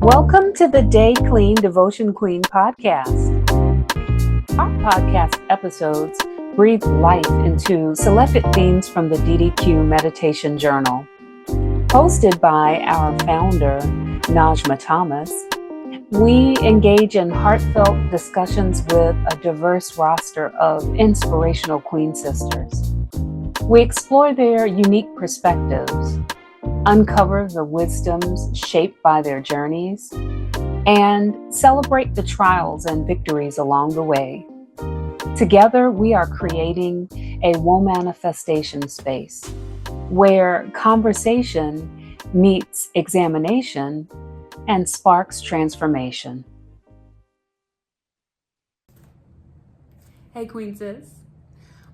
Welcome to the Day Clean Devotion Queen podcast. Our podcast episodes breathe life into selected themes from the DDQ Meditation Journal. Hosted by our founder, Najma Thomas, we engage in heartfelt discussions with a diverse roster of inspirational Queen sisters. We explore their unique perspectives, uncover the wisdoms shaped by their journeys, and celebrate the trials and victories along the way. Together, we are creating a womanifestation space where conversation meets examination and sparks transformation. Hey, QueenSiS.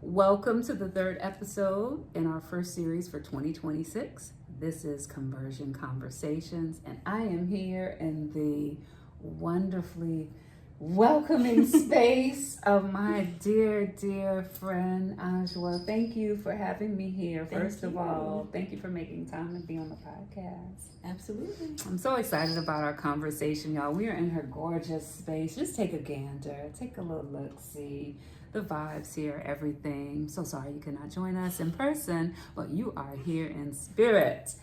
Welcome to the third episode in our first series for 2026. This is Conversion Conversations, and I am here in the wonderfully welcoming space of my dear friend Ajua. Thank you for having me here. First of all, thank you for making time to be on the podcast. Absolutely. I'm so excited about our conversation, y'all. We are in her gorgeous space. Just take a gander, take a little look, see the vibes here, everything. So sorry you cannot join us in person, but you are here in spirit.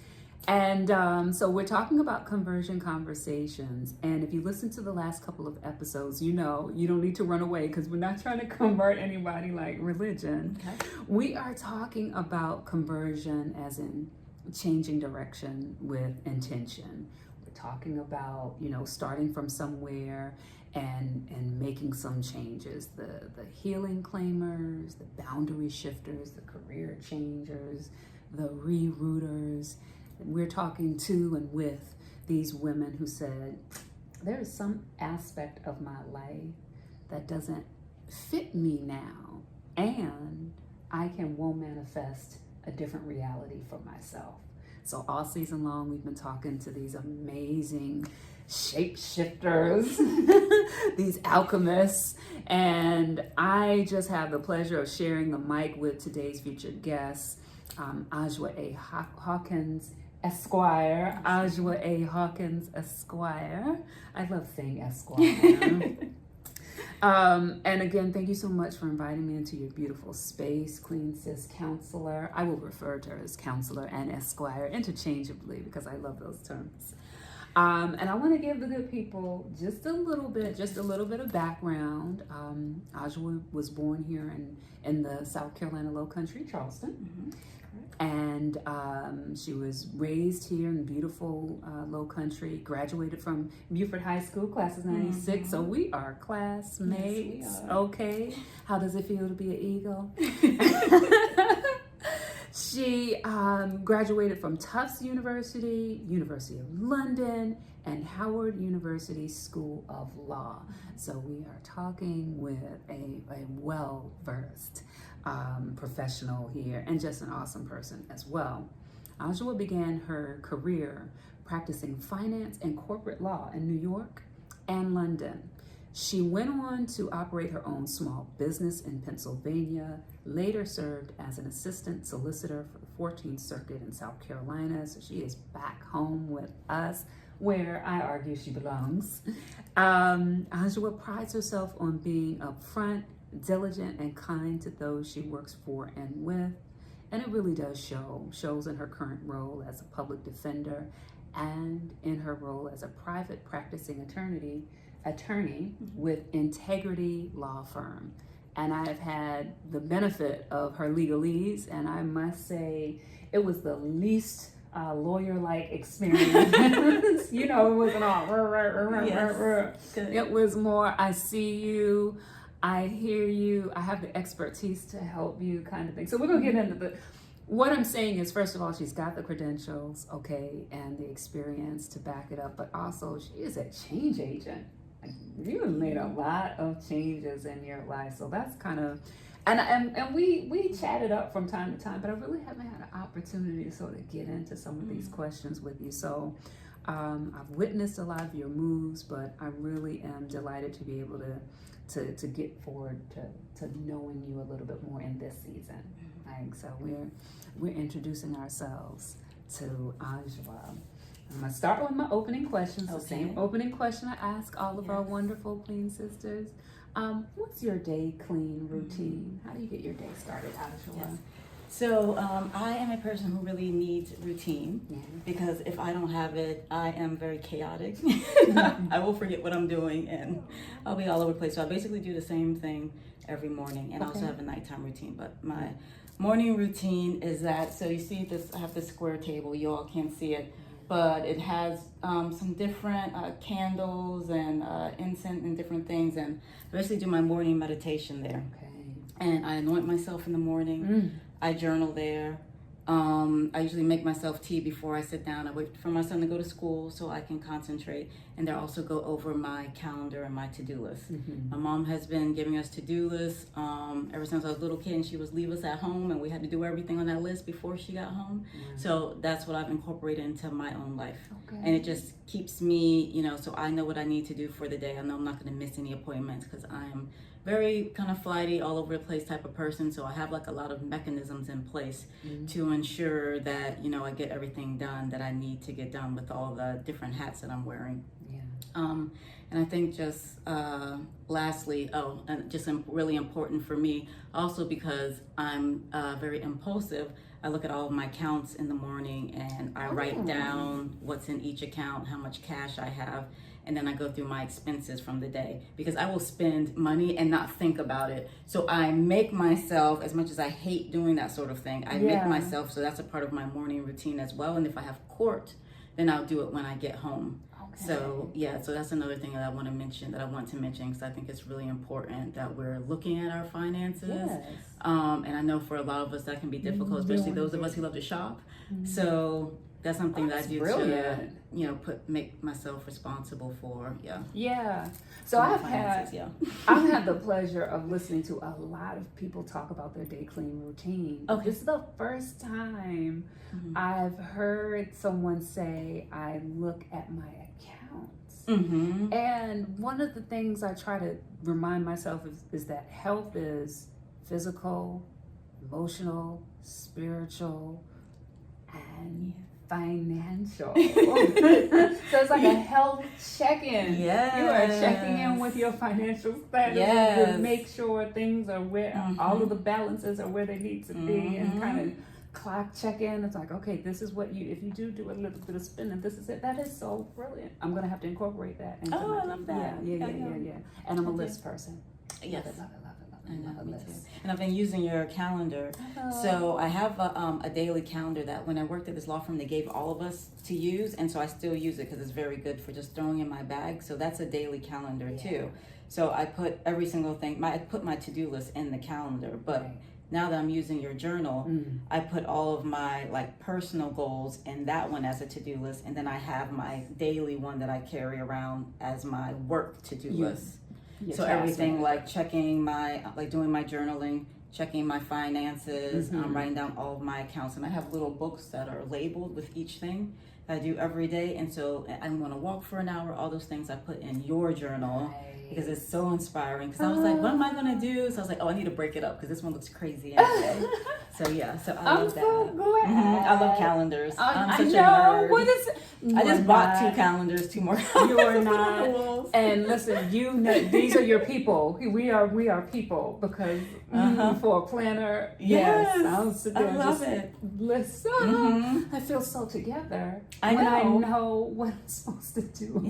And so we're talking about conversion conversations. And if you listen to the last couple of episodes, you know you don't need to run away because we're not trying to convert anybody like religion. Okay. We are talking about conversion as in changing direction with intention. We're talking about, starting from somewhere and making some changes. The healing claimers, the boundary shifters, the career changers, the rerouters. We're talking to and with these women who said, there is some aspect of my life that doesn't fit me now, and I can manifest a different reality for myself. So all season long, we've been talking to these amazing shapeshifters, these alchemists, and I just have the pleasure of sharing the mic with today's featured guest, Ajua Hawkins, Esquire. Ajua A. Hawkins, Esquire. I love saying Esquire. And again, thank you so much for inviting me into your beautiful space, QueenSiS counselor. I will refer to her as counselor and Esquire interchangeably because I love those terms. And I want to give the good people just a little bit of background. Ajua was born here in the South Carolina Low Country, Charleston. Mm-hmm. And she was raised here in beautiful Low Country, graduated from Beaufort High School, class of 96. Mm-hmm. So we are classmates. Yes, we are. Okay. How does it feel to be an eagle? She graduated from Tufts University, University of London, and Howard University School of Law. So we are talking with a well-versed professional here and just an awesome person as well. Ajua began her career practicing finance and corporate law in New York and London. She went on to operate her own small business in Pennsylvania, later served as an assistant solicitor for the 14th Circuit in South Carolina. So she is back home with us, where I argue she belongs. Ajua prides herself on being upfront, diligent, and kind to those she works for and with. And it really does shows in her current role as a public defender and in her role as a private practicing attorney with Integrity Law Firm. And I have had the benefit of her legalese, and I must say it was the least lawyer-like experience. It wasn't all yes. It was more, I see you, I hear you, I have the expertise to help you kind of thing. So we're going to get into what I'm saying is, first of all, she's got the credentials, okay, and the experience to back it up, but also she is a change agent. You have made a lot of changes in your life, so that's kind of, and we chatted up from time to time, but I really haven't had an opportunity to sort of get into some of these questions with you. So I've witnessed a lot of your moves, but I really am delighted to be able to get forward to knowing you a little bit more in this season. Like, so we're introducing ourselves to Ajua. I'm going to start with my opening questions. Okay. The same opening question I ask all of our wonderful Queen sisters. What's your day clean routine? How do you get your day started, Ajua? Yes. So I am a person who really needs routine because if I don't have it, I am very chaotic. I will forget what I'm doing and I'll be all over the place. So I basically do the same thing every morning, and I also have a nighttime routine. But my morning routine is that, so you see this, I have this square table, you all can't see it, but it has some different candles and incense and different things, and I basically do my morning meditation there. Okay. And I anoint myself in the morning. I journal there. I usually make myself tea before I sit down. I wait for my son to go to school so I can concentrate. And I also go over my calendar and my to-do list. My mom has been giving us to-do lists ever since I was a little kid, and she would leave us at home and we had to do everything on that list before she got home. So that's what I've incorporated into my own life. And it just keeps me, you know, so I know what I need to do for the day. I know I'm not going to miss any appointments because I am very kind of flighty, all over the place type of person. So I have like a lot of mechanisms in place to ensure that, you know, I get everything done that I need to get done with all the different hats that I'm wearing. And I think just lastly, and just really important for me, also because I'm very impulsive, I look at all of my accounts in the morning and I write down what's in each account, how much cash I have, and then I go through my expenses from the day, because I will spend money and not think about it. So I make myself, as much as I hate doing that sort of thing, I make myself, so that's a part of my morning routine as well. And if I have court, then I'll do it when I get home. So so that's another thing that I want to mention, because I think it's really important that we're looking at our finances. And I know for a lot of us that can be difficult, especially those of us who love to shop. So that's something that I do to, you know, make myself responsible for. So I've had the pleasure of listening to a lot of people talk about their day clean routine. This is the first time I've heard someone say, I look at my accounts. And one of the things I try to remind myself is that health is physical, emotional, spiritual, and financial. So it's like a health check-in. You are checking in with your financial status to make sure things are where all of the balances are where they need to be, and kind of clock check in. It's like, okay, this is what if you do a little bit of spending, this is it. That is so brilliant. I'm going to have to incorporate that into my I love that. Yeah. And I'm a list person. Love it. I know, me too. And I've been using your calendar. So I have a daily calendar that when I worked at this law firm, they gave all of us to use. And so I still use it because it's very good for just throwing in my bag. So that's a daily calendar too. So I put every single thing, I put my to-do list in the calendar. But now that I'm using your journal, I put all of my like personal goals in that one as a to-do list. And then I have my daily one that I carry around as my work to-do list. So everything like checking my, like doing my journaling, checking my finances, writing down all of my accounts. And I have little books that are labeled with each thing that I do every day. And so I want to walk for an hour, all those things I put in your journal because it's so inspiring. Because I was like, what am I going to do? So I was like, I need to break it up because this one looks crazy anyway. So I love that. So glad. I love calendars. I'm such a nerd. nerd. What is it? I just bought 2 calendars, 2 more calendars. You are not. And listen, you know, these are your people. We are people because for a planner, I love it. Listen, I feel so together when I know what I'm supposed to do.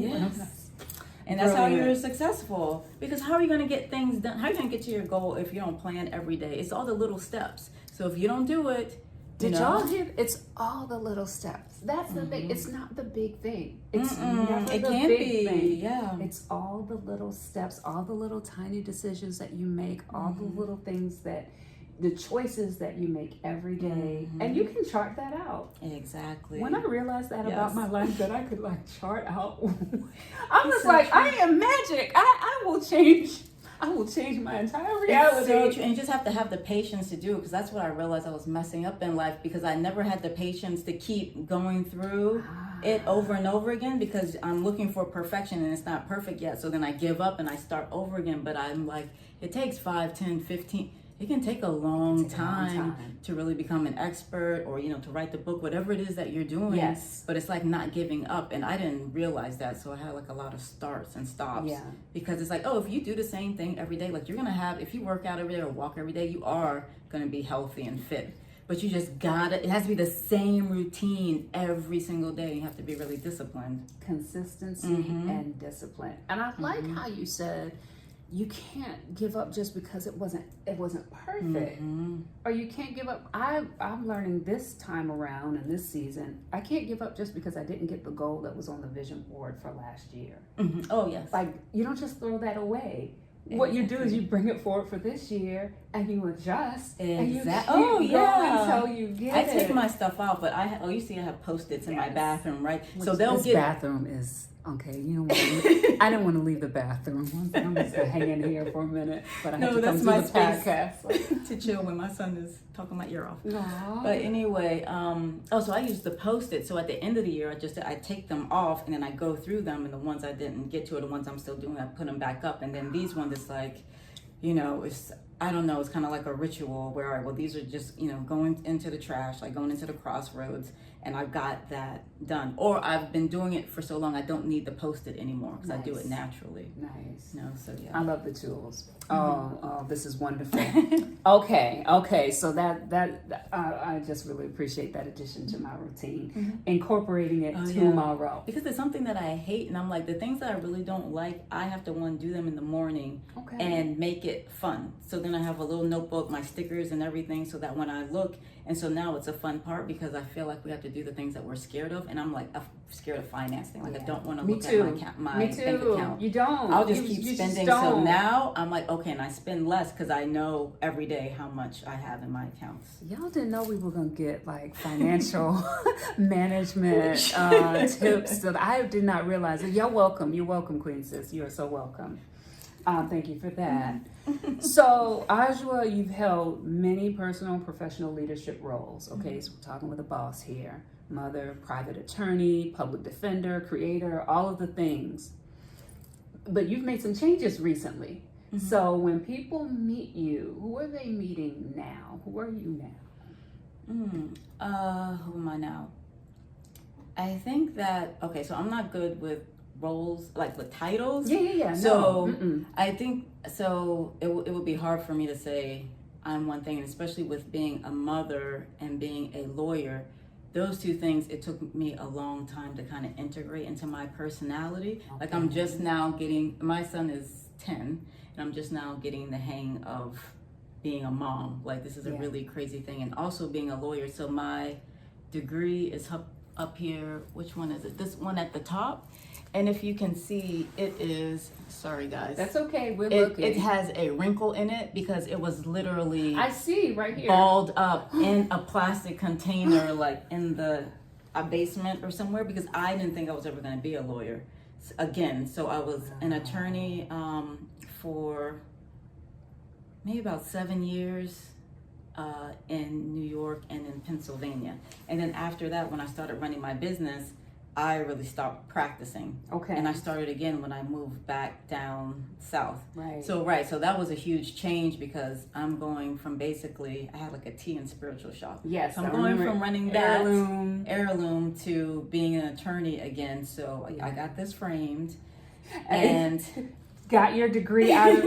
And that's how you're successful. Because how are you going to get things done? How are you going to get to your goal if you don't plan every day? It's all the little steps. So if you don't do it, did y'all hear? It's all the little steps. That's the thing. It's not the big thing. It's never the big thing. Yeah. It's all the little steps, all the little tiny decisions that you make, all the little things the choices that you make every day, and you can chart that out. Exactly. When I realized that about my life, that I could like chart out, I was like, I am magic. I will change my entire reality. It's so true. And you just have to have the patience to do it, because that's what I realized I was messing up in life, because I never had the patience to keep going through it over and over again, because I'm looking for perfection and it's not perfect yet. So then I give up and I start over again. But I'm like, it takes 5, 10, 15. it can take a long time to really become an expert, or, to write the book, whatever it is that you're doing. Yes. But it's like not giving up. And I didn't realize that. So I had like a lot of starts and stops. Yeah. Because it's like, oh, if you do the same thing every day, like you're going to have, if you work out every day or walk every day, you are going to be healthy and fit. But you just it has to be the same routine every single day. You have to be really disciplined. Consistency and discipline. And I like how you said, you can't give up just because it wasn't perfect, or you can't give up. I'm learning this time around in this season, I can't give up just because I didn't get the goal that was on the vision board for last year. Oh yes. Like, you don't just throw that away. What you do is you bring it forward for this year and you adjust. And you keep going until you get it. I take my stuff out, but you see I have Post-its in my bathroom, right? So this bathroom is okay. You know what? I didn't want to leave the bathroom. I'm just gonna hang in here for a minute, but I have to come to the podcast to chill when my son is talking my ear off. Aww. But anyway, so I use the Post-it. So at the end of the year, I take them off and then I go through them, and the ones I didn't get to, or the ones I'm still doing, I put them back up. And then these ones, it's like, I don't know, it's kind of like a ritual where, these are just, going into the trash, like going into the crossroads, and I've got that done. Or I've been doing it for so long, I don't need the Post-it anymore because I do it naturally. Nice. So yeah. I love the tools. Oh, this is wonderful. Okay. So that I just really appreciate that addition to my routine, incorporating it tomorrow. Because it's something that I hate, and I'm like, the things that I really don't like, I have to do them in the morning and make it fun. So then I have a little notebook, my stickers and everything, so that when I look, and so now it's a fun part because I feel like we have to do the things that we're scared of, and I'm like scared of financing. Like I don't want to look at my bank account. You don't. I'll just keep spending. So now I'm like, okay, and I spend less because I know every day how much I have in my accounts. Y'all didn't know we were gonna get like financial management tips. So I did not realize it. You're welcome. You're welcome, QueenSiS. You are so welcome. Thank you for that. So, Ajua, you've held many personal and professional leadership roles. Okay, so we're talking with a boss here. Mother, private attorney, public defender, creator, all of the things. But you've made some changes recently. So when people meet you, who are they meeting now? Who are you now? Who am I now? I think that, so I'm not good with roles, like with titles. Yeah. So I think, it would be hard for me to say I'm one thing, and especially with being a mother and being a lawyer, those two things, it took me a long time to kind of integrate into my personality. Like I'm just now my son is 10, and I'm just now getting the hang of being a mom. Like this is a really crazy thing, and also being a lawyer. So my degree is up here. Which one is it? This one at the top. And if you can see, it is, sorry guys. That's okay, we're looking. It has a wrinkle in it because it was literally I see right here, balled up in a plastic container, like in the basement or somewhere, because I didn't think I was ever going to be a lawyer again. So I was an attorney for maybe about 7 years in New York and in Pennsylvania. And then after that, when I started running my business, I really stopped practicing. Okay. And I started again when I moved back down south. Right. So that was a huge change because I'm going from basically, I had like a tea and spiritual shop. Yes. So I'm going from running that heirloom to being an attorney again. So I got this framed and got your degree out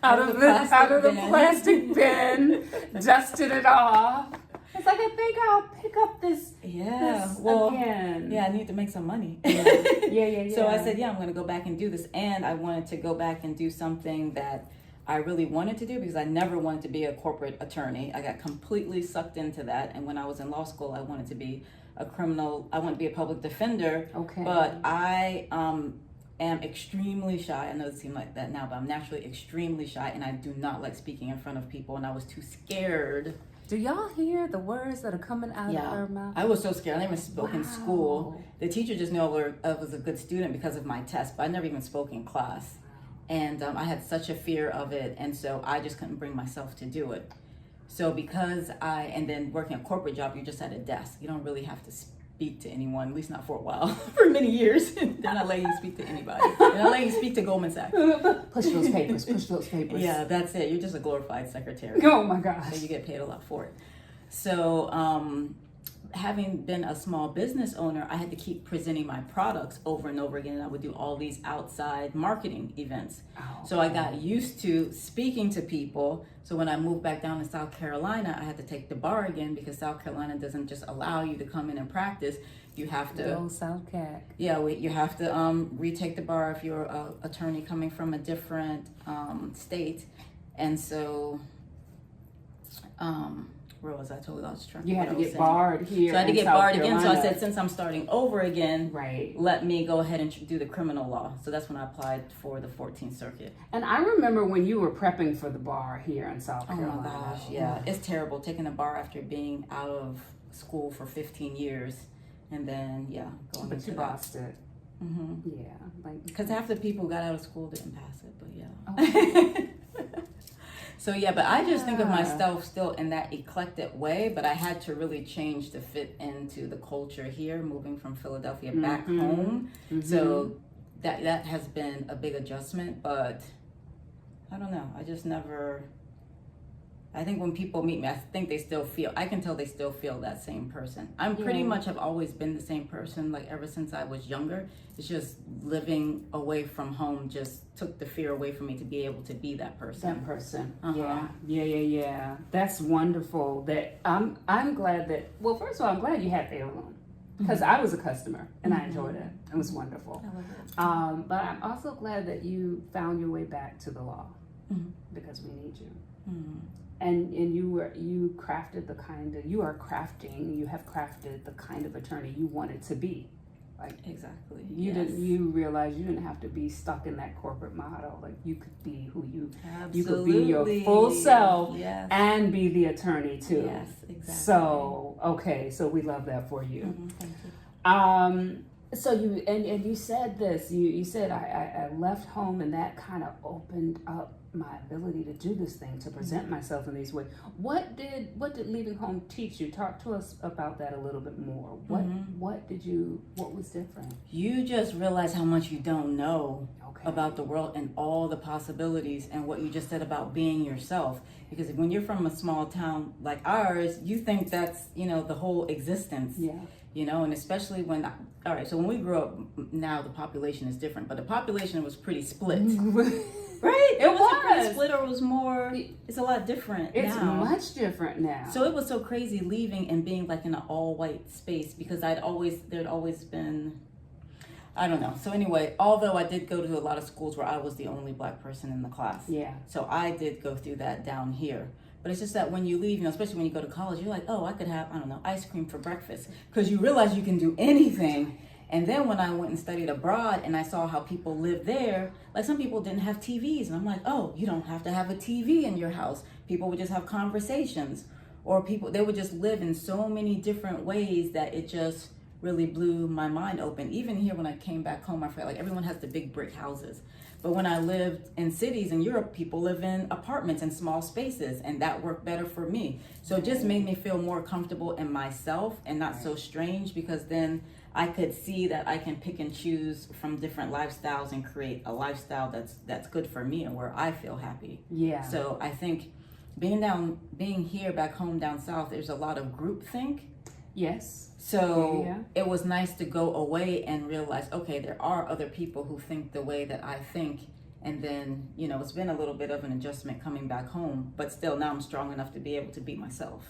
of the plastic bin, dusted it off. It's like, I think I'll pick up this again. Yeah, I need to make some money. Yeah. So I said, I'm going to go back and do this. And I wanted to go back and do something that I really wanted to do because I never wanted to be a corporate attorney. I got completely sucked into that. And when I was in law school, I wanted to be I wanted to be a public defender. Okay. But I am extremely shy. I know it seems like that now, but I'm naturally extremely shy. And I do not like speaking in front of people. And I was too scared. Do y'all hear the words that are coming out of her mouth? I was so scared. I never spoke in school. The teacher just knew I was a good student because of my test, but I never even spoke in class. And I had such a fear of it, and so I just couldn't bring myself to do it. So and then working a corporate job, you're just at a desk. You don't really have to speak to anyone, at least not for a while, for many years. They're not letting you speak to anybody. They're not letting you speak to Goldman Sachs. Push those papers, push those papers. Yeah, that's it. You're just a glorified secretary. Oh my gosh. So you get paid a lot for it. So having been a small business owner, I had to keep presenting my products over and over again. And I would do all these outside marketing events. Oh, so I got used to speaking to people. So when I moved back down to South Carolina, I had to take the bar again because South Carolina doesn't just allow you to come in and practice. You have to go South Cat. Yeah, you have to retake the bar if you're an attorney coming from a different state. And so where was I? Totally lost track. You had to get barred here. So I had to get South barred Carolina. again. So I said, since I'm starting over again, right, let me go ahead and do the criminal law. So that's when I applied for the 14th Circuit. And I remember when you were prepping for the bar here in South Carolina. Oh my gosh, yeah. It's terrible taking the bar after being out of school for 15 years. And then, going but into you bossed it. Mm-hmm. Yeah. Because half the people who got out of school didn't pass it, but yeah. Oh. So yeah, but I just think of myself still in that eclectic way, but I had to really change to fit into the culture here, moving from Philadelphia back home. Mm-hmm. So that has been a big adjustment, but I don't know. I think when people meet me, I can tell they still feel that same person. I'm pretty much have always been the same person, like ever since I was younger. It's just living away from home just took the fear away from me to be able to be that person. That person. Uh-huh. Yeah. That's wonderful. That I'm glad that, well, first of all, I'm glad you had the heirloom. Because I was a customer and I enjoyed it. It was wonderful. I love it. But I'm also glad that you found your way back to the law because we need you. Mm-hmm. And you have crafted the kind of attorney you wanted to be. Like exactly. You realized you didn't have to be stuck in that corporate model. Like you could be who you could Absolutely. be your full self and be the attorney too. Yes, exactly. So we love that for you. Mm-hmm. Thank you. So you said this. You said I left home and that kind of opened up my ability to do this thing, to present myself in these ways. What did leaving home teach you? Talk to us about that a little bit more. What was different? You just realize how much you don't know about the world and all the possibilities, and what you just said about being yourself. Because when you're from a small town like ours, you think that's, the whole existence. Yeah. And especially when we grew up, now the population is different, but the population was pretty split. Right? It was pretty split, or it was more, it's a lot different it's now. Much different now. So it was so crazy leaving and being like in an all white space, because there'd always been, I don't know. So anyway, although I did go to a lot of schools where I was the only black person in the class. Yeah. So I did go through that down here. But it's just that when you leave, especially when you go to college, you're like, oh, I could have, ice cream for breakfast. Because you realize you can do anything. And then when I went and studied abroad and I saw how people live there, like some people didn't have TVs. And I'm like, oh, you don't have to have a TV in your house. People would just have conversations. Or they would just live in so many different ways that it just really blew my mind open. Even here when I came back home, I felt like everyone has the big brick houses. But when I lived in cities in Europe, people live in apartments and small spaces, and that worked better for me. So it just made me feel more comfortable in myself and not so strange, because then I could see that I can pick and choose from different lifestyles and create a lifestyle that's good for me and where I feel happy. Yeah. So I think being here back home down south, there's a lot of groupthink. Yes. So it was nice to go away and realize, okay, there are other people who think the way that I think. And then, it's been a little bit of an adjustment coming back home, but still now I'm strong enough to be able to be myself.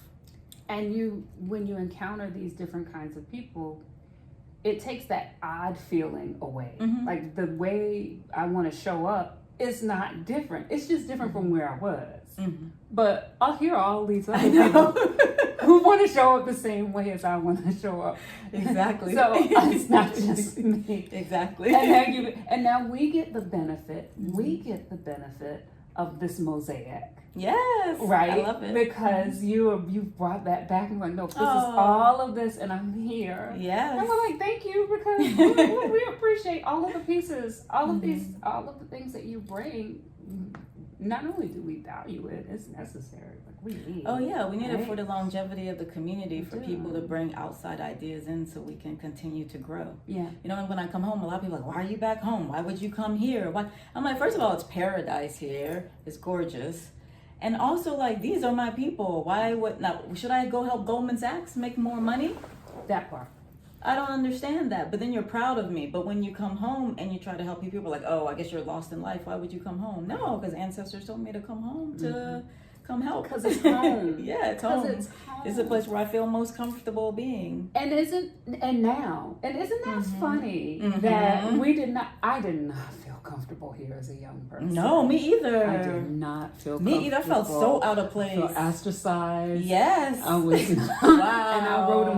And when you encounter these different kinds of people, it takes that odd feeling away. Mm-hmm. Like the way I want to show up is not different. It's just different from where I was. Mm-hmm. But I'll hear all these other people who want to show up the same way as I want to show up. Exactly. So it's not just me. Exactly. And now we get the benefit. Mm-hmm. We get the benefit of this mosaic. Yes. Right? I love it. Because you brought that back and like, no, this is all of this and I'm here. Yes. And we're like, thank you, because we appreciate all of the pieces, all of the things that you bring not only do we value it, it's necessary. Like we need. Oh yeah, we need it right? for the longevity of the community, We for do. people to bring outside ideas in so we can continue to grow. Yeah. You know, and when I come home, a lot of people are like, why are you back home? Why would you come here? Why? I'm like, first of all, it's paradise here. It's gorgeous. And also, like, these are my people. Why would now? Should I go help Goldman Sachs make more money? That part. I don't understand that. But then you're proud of me. But when you come home and you try to help people, like, oh, I guess you're lost in life. Why would you come home? No, because ancestors told me to come home to come help. Because it's home. Yeah, it's home. It's home. It's a place where I feel most comfortable being. And isn't that funny that I did not feel comfortable here as a young person. No, me either. I did not feel Me comfortable. either. I felt so out of I place. felt ostracized. Yes. I was not. Wow. And I wrote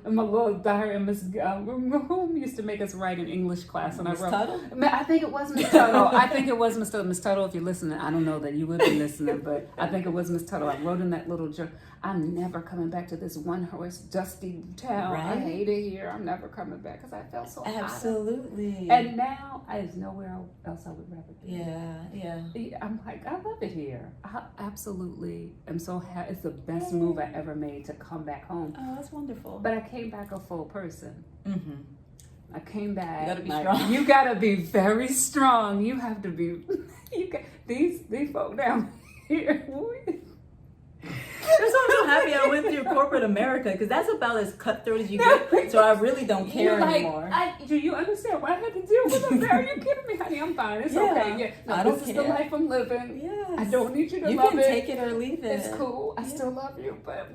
in my little diary, and Miss who used to make us write in English class, and Miss I wrote. Tuttle? I think it was Miss Tuttle. I think it was Miss Tuttle. Miss Tuttle, if you're listening, I don't know that you would be listening, but I think it was Miss Tuttle. I wrote in that little journal, I'm never coming back to this one horse dusty town. I Right. hate it here. I'm never coming back because I felt so Absolutely. And now there's nowhere else I would rather be. Yeah. I'm like, I love it here. I absolutely am so happy. It's the best move I ever made to come back home. Oh, that's wonderful. But I came back a full person. Mm-hmm. I came back. You gotta be strong. You gotta be very strong. You have to be. These folk down here. That's why I'm so happy I went through corporate America, because that's about as cutthroat as you get. So I really don't care anymore. Do you understand what I had to deal with up there? Are you kidding me, honey? I'm fine. It's okay. Yeah. No, I don't this is care. the life I'm living. Yes. I don't need you to You love can it. take it or leave it. It's cool. I still love you, but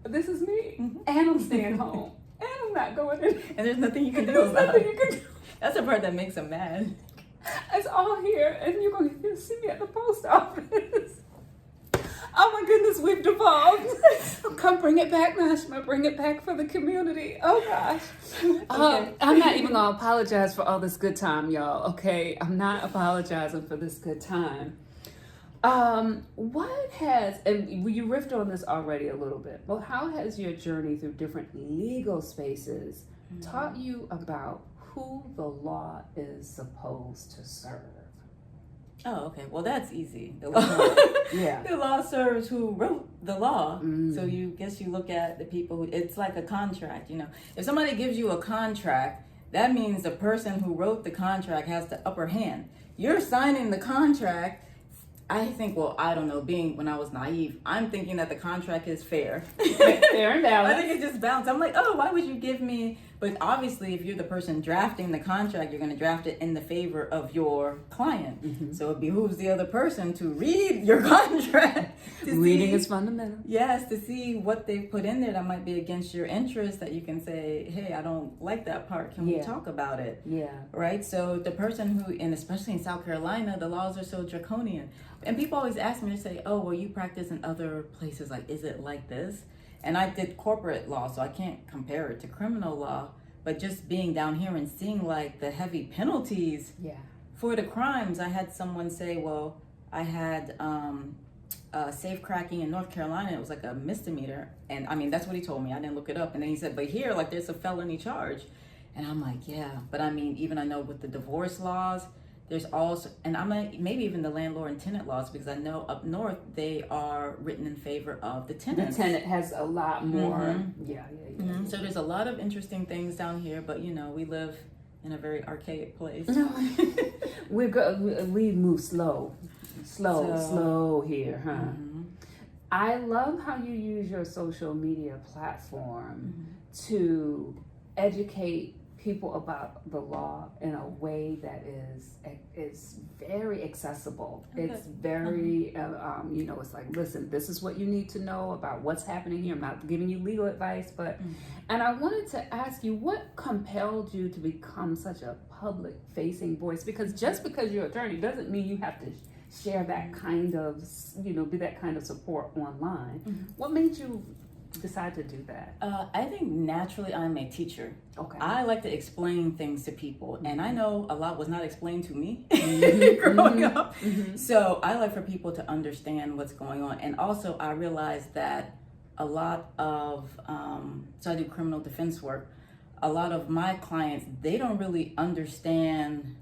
this is me. Mhm. And I'm staying home. And I'm not going in. And there's nothing you can do There's about nothing it. you can do. That's the part that makes them mad. It's all here, and you're going to see me at the post office. Oh my goodness, we've devolved. Come bring it back, Nashma. Bring it back for the community. Oh gosh. Okay. I'm not even going to apologize for all this good time, y'all. Okay, I'm not apologizing for this good time. What has, and you riffed on this already a little bit, but how has your journey through different legal spaces taught you about who the law is supposed to serve? Oh, okay. Well, that's easy. The law, Yeah. the law serves who wrote the law. Mm. So you look at the people who, it's like a contract, you know. If somebody gives you a contract, that means the person who wrote the contract has the upper hand. You're signing the contract. I think, well, I don't know, when I was naive, I'm thinking that the contract is fair. Fair and balanced. I think it's just balanced. I'm like, oh, why would you give me? But obviously, if you're the person drafting the contract, you're going to draft it in the favor of your client. Mm-hmm. So it behooves the other person to read your contract. Reading is fundamental. Yes, to see what they've put in there that might be against your interest, that you can say, hey, I don't like that part. Can we talk about it? Yeah. Right? So the person who, and especially in South Carolina, the laws are so draconian. And people always ask me to say, oh, well, you practice in other places. Like, is it like this? And I did corporate law, so I can't compare it to criminal law. But just being down here and seeing like the heavy penalties for the crimes, I had someone say, well, I had safe cracking in North Carolina. It was like a misdemeanor. And I mean, that's what he told me. I didn't look it up. And then he said, but here, like, there's a felony charge. And I'm like, yeah. But I mean, even I know with the divorce laws, there's also, and maybe even the landlord and tenant laws, because I know up north they are written in favor of the tenants. The tenant has a lot more. Mm-hmm. Yeah. Mm-hmm. So there's a lot of interesting things down here, but you know, we live in a very archaic place. No, we move slow here, huh? Mm-hmm. I love how you use your social media platform to educate people about the law in a way that is very accessible. Okay. It's very, it's like, listen, this is what you need to know about what's happening here. I'm not giving you legal advice, but, and I wanted to ask you, what compelled you to become such a public facing voice? Because just because you're an attorney doesn't mean you have to share that kind of, be that kind of support online. What made you decide to do that? I think naturally I'm a teacher. Okay. I like to explain things to people, and I know a lot was not explained to me growing up. So I like for people to understand what's going on, and also I realized that a lot of so I do criminal defense work. A lot of my clients, they don't really understand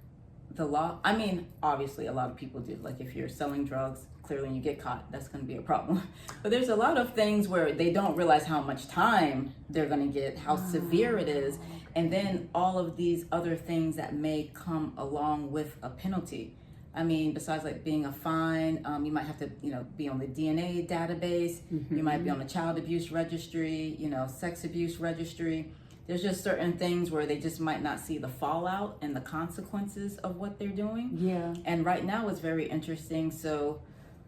the law, I mean, obviously a lot of people do. Like if you're selling drugs, clearly you get caught, that's going to be a problem. But there's a lot of things where they don't realize how much time they're going to get, how severe it is, and then all of these other things that may come along with a penalty. I mean, besides like being a fine, you might have to, be on the DNA database. You might be on the child abuse registry, sex abuse registry. There's just certain things where they just might not see the fallout and the consequences of what they're doing. Yeah. And right now it's very interesting. So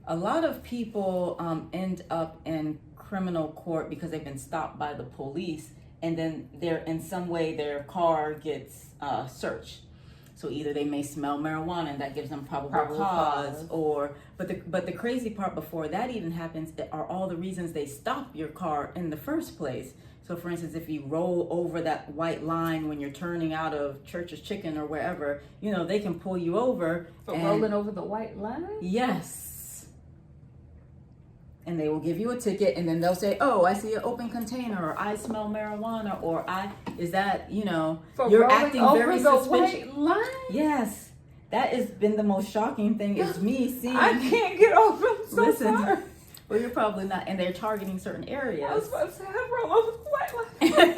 a lot of people end up in criminal court because they've been stopped by the police, and then in some way their car gets searched. So either they may smell marijuana and that gives them probable cause, but the crazy part before that even happens are all the reasons they stop your car in the first place. So for instance, if you roll over that white line when you're turning out of Church's Chicken or wherever, they can pull you over. For rolling over the white line? Yes. And they will give you a ticket, and then they'll say, "Oh, I see an open container," or "I smell marijuana," or For you're rolling acting over very the suspicious. white line? Yes, that has been the most shocking thing. Is me seeing. I can't get over. I'm so Listen, sorry. Well, you're probably not, and they're targeting certain areas. I was about to say I roll over the white line.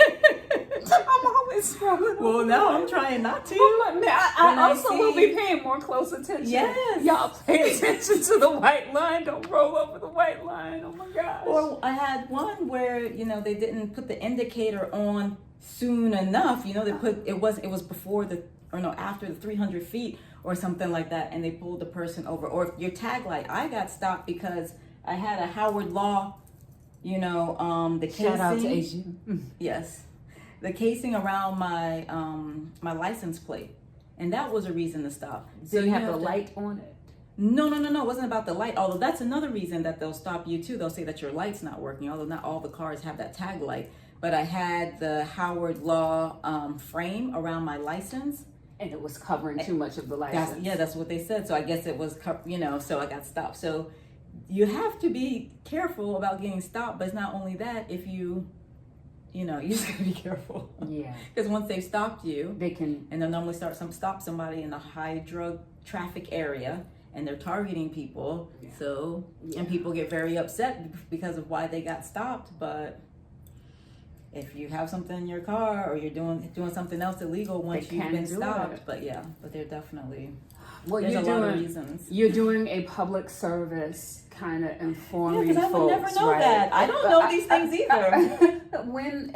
I'm always rolling over. Well, no, I'm trying not to. Oh my man, I also will see- be paying more close attention. Yes. Y'all pay attention to the white line. Don't roll over the white line. Oh my gosh. Or I had one where they didn't put the indicator on soon enough. They put it was before after the 300 feet or something like that, and they pulled the person over. Or if your tag light, I got stopped because I had a Howard Law, the casing. Shout out to Ajua. Yes, the casing around my my license plate, and that was a reason to stop. So you have the light on it? No. It wasn't about the light. Although that's another reason that they'll stop you too. They'll say that your light's not working. Although not all the cars have that tag light. But I had the Howard Law frame around my license. And it was covering too much of the license. That's what they said. So I guess it was, so I got stopped. So you have to be careful about getting stopped. But it's not only that, if you just gotta be careful. Yeah. Because once they've stopped you, They can. and they'll normally stop somebody in a high drug traffic area, and they're targeting people. Yeah. So, Yeah. and people get very upset because of why they got stopped. But if you have something in your car, or you're doing something else illegal once They you've can been do stopped, it. but they're definitely, Well, there's you're a doing, lot of reasons. You're doing a public service kind of informing because I would never folks, know right? that. I don't know these things either. When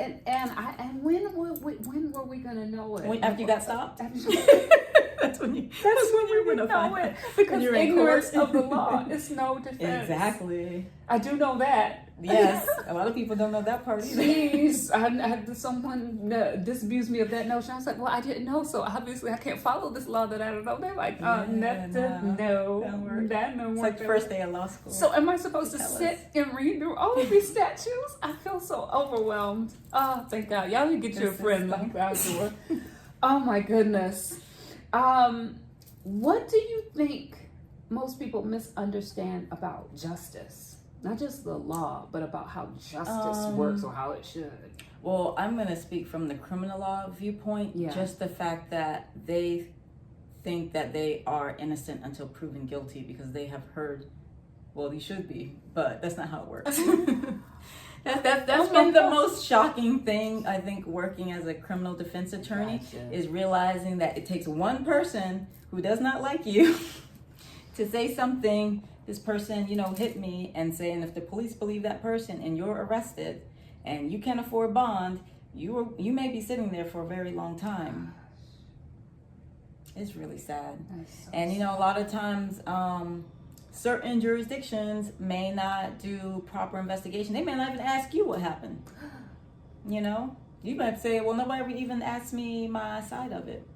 were we gonna know it? After you got stopped? That's when you're gonna know find it. it. Because you're in ignorance court. of the law is no defense. Exactly. I do know that. Yes, a lot of people don't know that part either. Jeez, I had someone disabused me of that notion. I was like, well, I didn't know, so obviously I can't follow this law that I don't know. They're like, Yeah, that don't work. It's like the first day of law school. So am I supposed to Tell us. sit and read through all of these statutes? I feel so overwhelmed. Oh, thank God. Y'all need to get you a This friend is like Ajua. Oh my goodness. What do you think most people misunderstand about justice? Not just the law, but about how justice works or how it should. Well, I'm going to speak from the criminal law viewpoint. Yeah. Just the fact that they think that they are innocent until proven guilty because they have heard, well, you should be, but that's not how it works. That's been the most shocking thing, I think, working as a criminal defense attorney, Gotcha. is realizing that it takes one person who does not like you to say something. This person, hit me, and saying if the police believe that person and you're arrested and you can't afford bond, you may be sitting there for a very long time. It's really sad. So And a lot of times, certain jurisdictions may not do proper investigation. They may not even ask you what happened. You might say, well, nobody even asked me my side of it.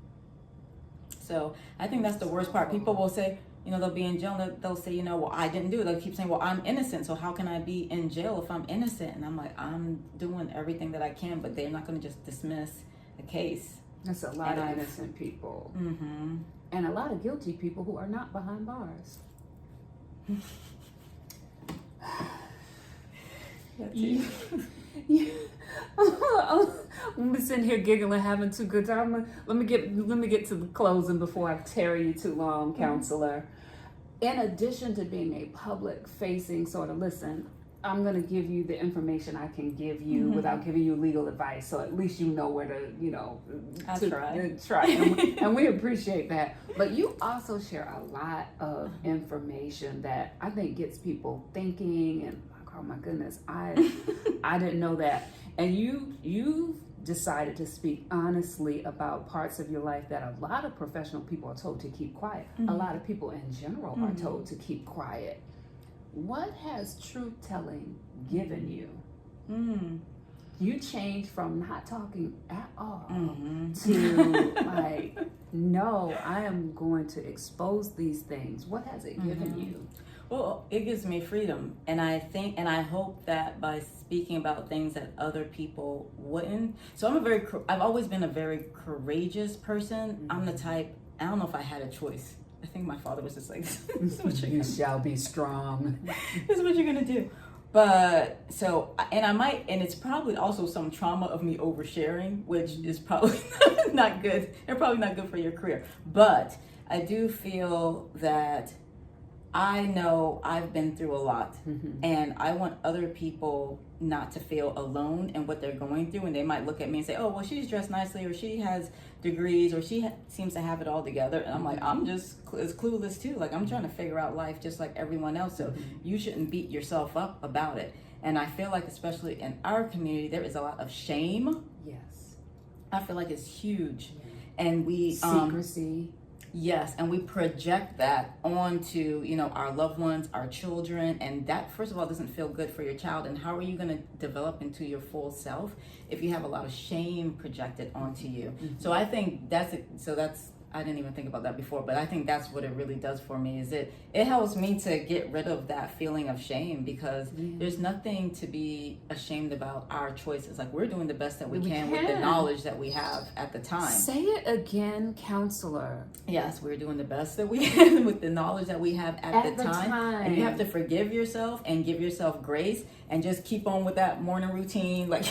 So I think that's the worst part. People will say, they'll be in jail and they'll say, well, I didn't do it. They'll keep saying, well, I'm innocent. So how can I be in jail if I'm innocent? And I'm like, I'm doing everything that I can, but they're not going to just dismiss a case. That's a lot of innocent people. Mm-hmm. And a lot of guilty people who are not behind bars. That too. I'm sitting here giggling, having too good time. Let me get to the closing before I tarry you too long, counselor. In addition to being a public-facing sort of, listen, I'm going to give you the information I can give you without giving you legal advice. So at least you know where to, try. And we appreciate that. But you also share a lot of information that I think gets people thinking. And oh my goodness, I didn't know that. And you decided to speak honestly about parts of your life that a lot of professional people are told to keep quiet. A lot of people in general are told to keep quiet. What has truth telling given you? You changed from not talking at all to like, no, I am going to expose these things. What has it given you? Well, it gives me freedom, and I think, and I hope that by speaking about things that other people wouldn't. So I've always been a very courageous person. I'm the type, I don't know if I had a choice. I think my father was just like, this is what you shall be strong. This is what you're gonna do. But so, and it's probably also some trauma of me oversharing, which is probably not good. They're probably not good for your career. But I do feel that I know I've been through a lot, and I want other people not to feel alone in what they're going through. And they might look at me and say, oh, well, she's dressed nicely, or she has degrees, or she seems to have it all together. And I'm like, I'm just as clueless too. Like, I'm trying to figure out life just like everyone else. So you shouldn't beat yourself up about it. And I feel like, especially in our community, there is a lot of shame. Yes. I feel like it's huge. And we secrecy. Yes, and we project that onto, our loved ones, our children, and that, first of all, doesn't feel good for your child. And how are you going to develop into your full self if you have a lot of shame projected onto you? So I think I didn't even think about that before, but I think that's what it really does for me, is it helps me to get rid of that feeling of shame, because there's nothing to be ashamed about our choices. Like, we're doing the best that we can with the knowledge that we have at the time. Say it again, counselor. Yes, we're doing the best that we can with the knowledge that we have at the time. And you have to forgive yourself and give yourself grace and just keep on with that morning routine, like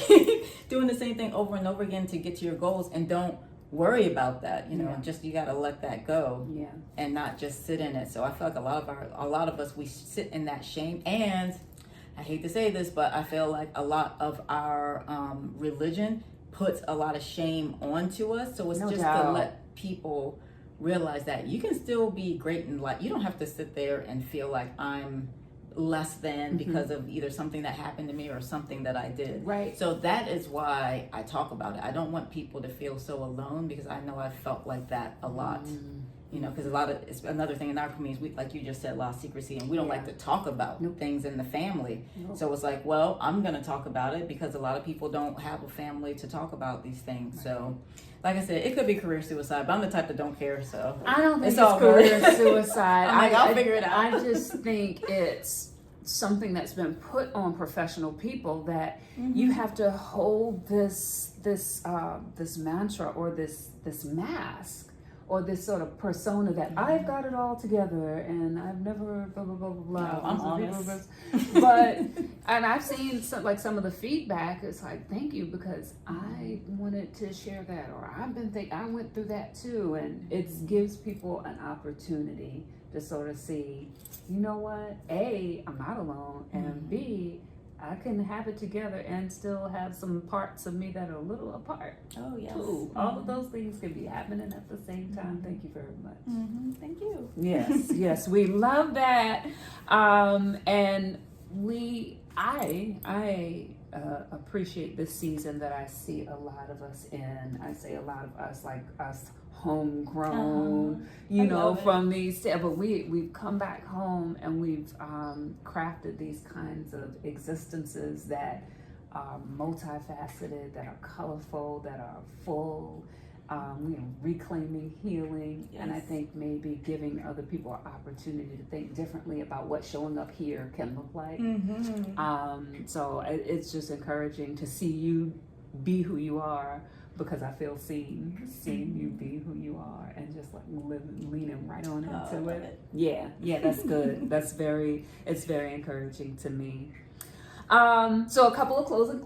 doing the same thing over and over again to get to your goals, and don't worry about that, just you got to let that go and not just sit in it. So I feel like a lot of us, we sit in that shame, and I hate to say this, but I feel like a lot of our religion puts a lot of shame onto us. So it's to let people realize that you can still be great in life. You don't have to sit there and feel like I'm less than because of either something that happened to me or something that I did. Right. So that is why I talk about it. I don't want people to feel so alone, because I know I've felt like that a lot. Because it's another thing in our communities, we, like you just said, a lot of secrecy, and we don't like to talk about things in the family. So it's like, well, I'm going to talk about it, because a lot of people don't have a family to talk about these things. Right. So, like I said, it could be career suicide, but I'm the type that don't care. So I don't think it's career suicide. I'll figure it out. I just think it's something that's been put on professional people, that you have to hold this mantra, or this mask, or this sort of persona that I've got it all together and I've never blah blah blah blah blah. No, I'm honest. But and I've seen some of the feedback. It's like, thank you, because I wanted to share that, or I went through that too, and it gives people an opportunity to sort of see, you know what? A, I'm not alone, and B, I can have it together and still have some parts of me that are a little apart. Oh, yes. Too. All of those things can be happening at the same time. Thank you very much. Thank you. Yes, we love that. And I appreciate this season that I see a lot of us in. I say a lot of us, like us homegrown, from these, but we've come back home, and we've crafted these kinds of existences that are multifaceted, that are colorful, that are full, reclaiming healing. And I think maybe giving other people an opportunity to think differently about what showing up here can look like. So it's just encouraging to see you be who you are, because I feel seeing you be who you are, and just like leaning right on into it. Yeah, that's good. It's very encouraging to me. So a couple of closing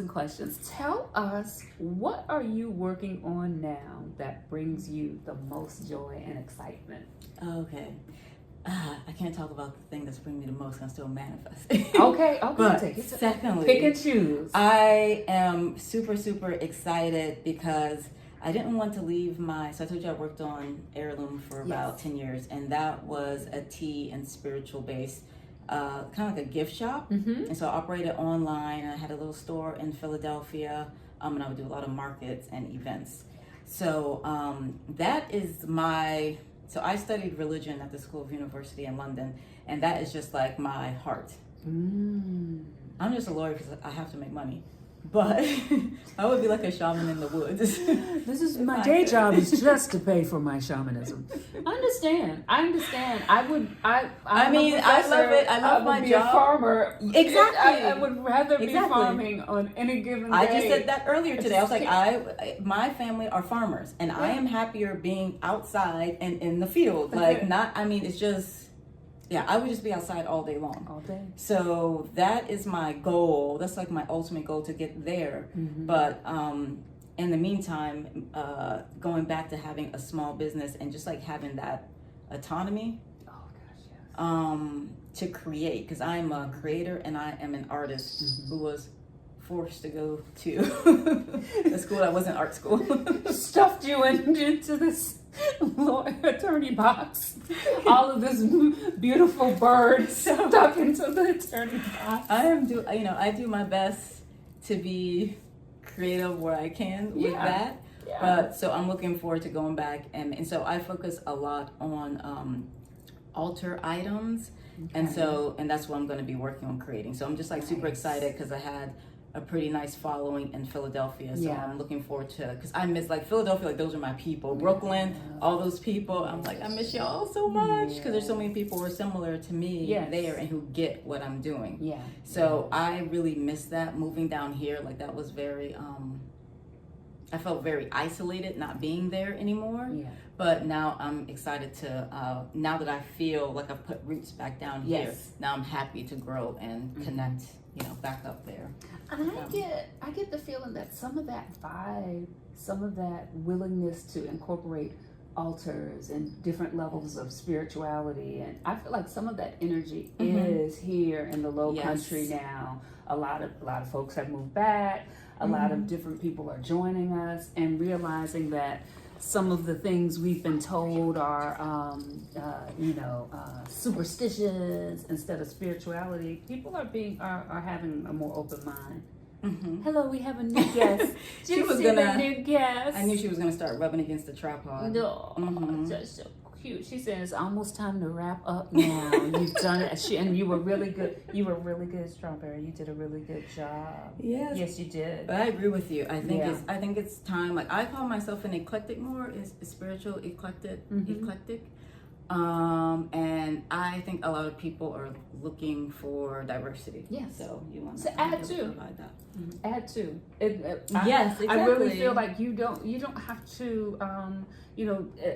questions. Tell us, what are you working on now that brings you the most joy and excitement? Okay. I can't talk about the thing that's bringing me the most. I'm still manifest. Okay. But Take it. secondly, Pick and choose. I am super, super excited because I didn't want to leave so I told you I worked on Heirloom for about 10 years, and that was a tea and spiritual based, kind of like a gift shop. Mm-hmm. And so I operated online. I had a little store in Philadelphia, and I would do a lot of markets and events. So that is so I studied religion at the School of University in London, and that is just like my heart. I'm just a lawyer because I have to make money. But I would be like a shaman in the woods. This is my day job is just to pay for my shamanism. I understand. I mean, I love it. I love my job. A farmer. Exactly. I would rather be farming on any given day. I just said that earlier today. I was like, my family are farmers, and I am happier being outside and in the field. It's just. Yeah, I would just be outside all day long. All day. So that is my goal. That's like my ultimate goal, to get there. Mm-hmm. But in the meantime, going back to having a small business and just like having that autonomy. Oh gosh, yes. To create, because I'm a creator and I am an artist who was forced to go to a school that wasn't art school. Stuffed you into this attorney box. All of this beautiful bird stuck into the attorney box. I do my best to be creative where I can with that. Yeah. But so I'm looking forward to going back, and so I focus a lot on altar items. Okay. And that's what I'm going to be working on creating. So I'm just like super excited because I had a pretty nice following in Philadelphia. So I'm looking forward to, because I miss like Philadelphia, like those are my people. Brooklyn, all those people. I'm like, I miss y'all so much because there's so many people who are similar to me there and who get what I'm doing. Yeah. So I really miss that moving down here. Like that was very, I felt very isolated not being there anymore. Yeah. But now I'm excited to, now that I feel like I've put roots back down here, now I'm happy to grow and connect, back up there. And I get the feeling that some of that vibe, some of that willingness to incorporate altars and different levels of spirituality, and I feel like some of that energy is here in the Low Country now. A lot of folks have moved back. A lot of different people are joining us and realizing that some of the things we've been told are, superstitions instead of spirituality. People are having a more open mind. Mm-hmm. Hello, we have a new guest. She was gonna. New guest. I knew she was gonna start rubbing against the tripod. No, just so cute. She said it's almost time to wrap up now. You've done it, and you were really good. You were really good, Strawberry. You did a really good job. Yes, you did. But I agree with you. I think it's time. Like I call myself an eclectic more. Is spiritual eclectic. And I think a lot of people are looking for diversity. Yes. So you want to add to provide that. Mm-hmm. Add to. Yes, exactly. I really feel like you don't have to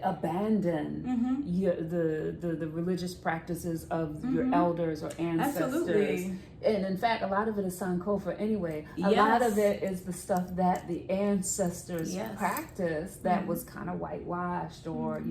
abandon the religious practices of your elders or ancestors. Absolutely. And in fact, a lot of it is Sankofa anyway. A lot of it is the stuff that the ancestors practiced that was kind of whitewashed or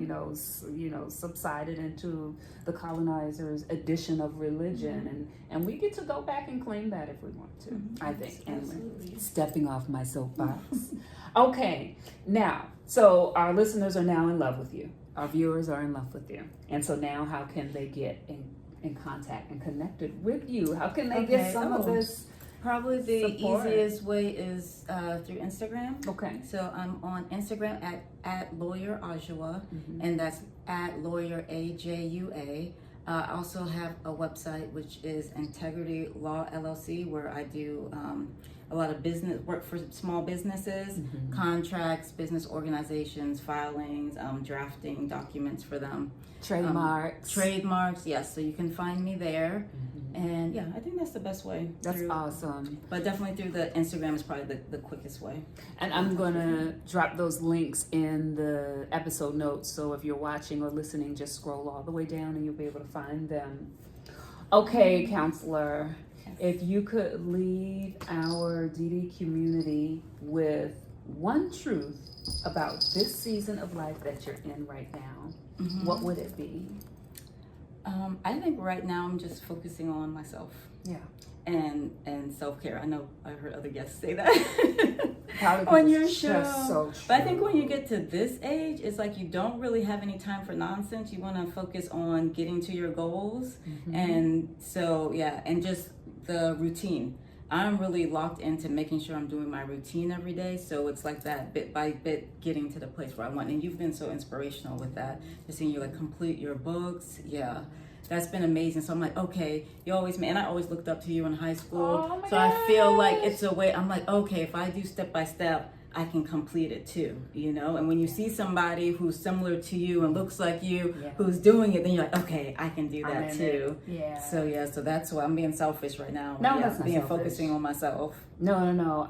subsided into the colonizers' addition of religion, and we get to go back and claim that if we want to. I think. Anyway, stepping off my soapbox. Okay, now, so our listeners are now in love with you. Our viewers are in love with you. And so now how can they get in contact and connected with you? How can they get some of this? Probably the easiest way is through Instagram. Okay. So I'm on Instagram at Lawyer Ajua, and that's at Lawyer Ajua. I also have a website which is Integrity Law LLC, where I do a lot of business work for small businesses, contracts, business organizations, filings, drafting documents for them. Trademarks, yes. So you can find me there. And yeah, I think that's the best way. That's awesome. But definitely through the Instagram is probably the quickest way. And I'm going to drop those links in the episode notes. So if you're watching or listening, just scroll all the way down and you'll be able to find them. Okay, counselor. If you could leave our DD community with one truth about this season of life that you're in right now, what would it be? I think right now I'm just focusing on myself. Yeah. And self-care. I know I've heard other guests say that Probably on your show. So but I think when you get to this age, it's like you don't really have any time for nonsense. You want to focus on getting to your goals. And so, yeah, and just the routine. I'm really locked into making sure I'm doing my routine every day. So it's like that bit by bit getting to the place where I want. And you've been so inspirational with that. Just seeing you like complete your books. Yeah. That's been amazing. So I'm like, okay, and I always looked up to you in high school. So I feel like it's a way, I'm like, okay, if I do step by step, I can complete it too, you know? And when you see somebody who's similar to you and looks like you, who's doing it, then you're like, okay, I can do that too. Yeah. So that's why I'm being selfish right now. No, that's not selfish. Focusing on myself. No.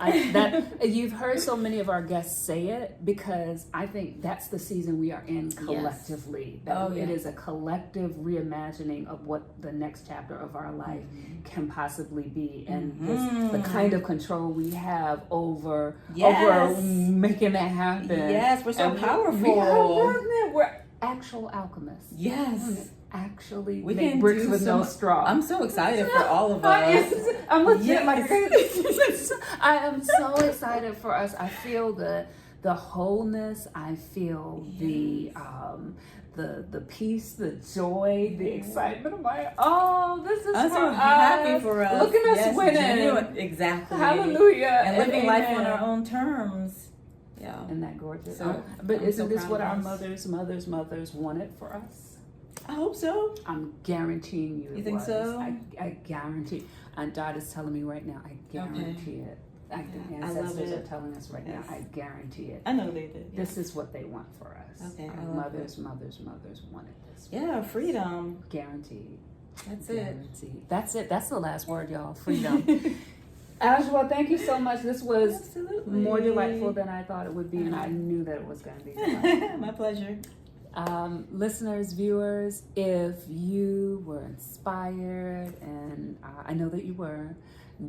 You've heard so many of our guests say it because I think that's the season we are in collectively. It is a collective reimagining of what the next chapter of our life can possibly be, and the kind of control we have over making that happen. Yes, we're so powerful. We're actual alchemists. Yes. Actually we make can bricks with no straw. I'm so excited for all of us. I'm legit I am so excited for us. I feel the wholeness. I feel the peace, the joy, the excitement. I'm like, this is I'm for so us. happy for us. Look at us winning. Genuine. Exactly. Hallelujah. And living life on our own terms. Yeah. Isn't that gorgeous? So, but isn't so this what our us. mothers wanted for us? I hope so. I'm guaranteeing you. You think so? I guarantee. And God is telling me right now. I guarantee it. The ancestors are telling us right now. I guarantee it. I know they did. Yeah. This is what they want for us. Okay. Our mothers wanted this. Yeah, freedom. Guaranteed. That's Guaranteed. It. That's it. That's the last word, y'all. Freedom. Ajua, thank you so much. This was more delightful than I thought it would be, and I knew that it was going to be delightful. My pleasure. Listeners, viewers, if you were inspired, and I know that you were,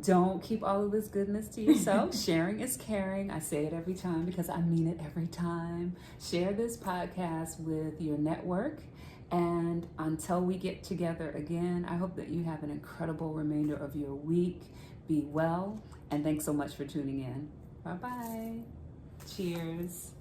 don't keep all of this goodness to yourself. Sharing is caring. I say it every time because I mean it every time. Share this podcast with your network. And until we get together again, I hope that you have an incredible remainder of your week. Be well, and thanks so much for tuning in. Bye-bye. Cheers.